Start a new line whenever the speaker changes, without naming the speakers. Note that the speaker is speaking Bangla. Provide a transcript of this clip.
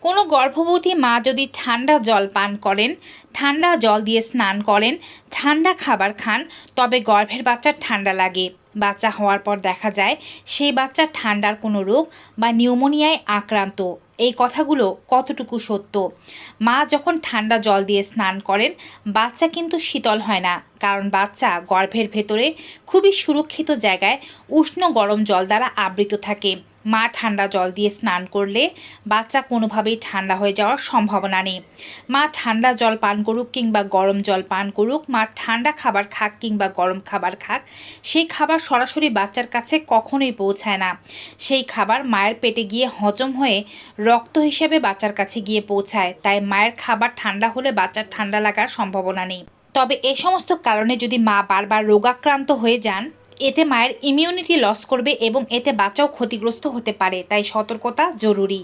কোনো গর্ভবতী মা যদি ঠান্ডা জল পান করেন, ঠান্ডা জল দিয়ে স্নান করেন, ঠান্ডা খাবার খান, তবে গর্ভের বাচ্চার ঠান্ডা লাগে। বাচ্চা হওয়ার পর দেখা যায় সেই বাচ্চা ঠান্ডার কোনো রোগ বা নিউমোনিয়ায় আক্রান্ত। এই কথাগুলো কতটুকু সত্য? মা যখন ঠান্ডা জল দিয়ে স্নান করেন, বাচ্চা কিন্তু শীতল হয় না, কারণ বাচ্চা গর্ভের ভেতরে খুবই সুরক্ষিত জায়গায় উষ্ণ গরম জল দ্বারা আবৃত থাকে। মা ঠান্ডা জল দিয়ে স্নান করলে বাচ্চা কোনোভাবেই ঠান্ডা হয়ে যাওয়ার সম্ভাবনা নেই। মা ঠান্ডা জল পান করুক কিংবা গরম জল পান করুক, মা ঠান্ডা খাবার খাক কিংবা গরম খাবার খাক, সেই খাবার সরাসরি বাচ্চার কাছে কখনোই পৌঁছায় না। সেই খাবার মায়ের পেটে গিয়ে হজম হয়ে রক্ত হিসেবে বাচ্চার কাছে গিয়ে পৌঁছায়। তাই মায়ের খাবার ঠান্ডা হলে বাচ্চার ঠান্ডা লাগার সম্ভাবনা নেই। তবে এ সমস্ত কারণে যদি মা বারবার রোগাক্রান্ত হয়ে যান, এতে মায়ের ইমিউনিটি লস করবে এবং এতে বাচ্চাও ক্ষতিগ্রস্ত হতে পারে। তাই সতর্কতা জরুরি।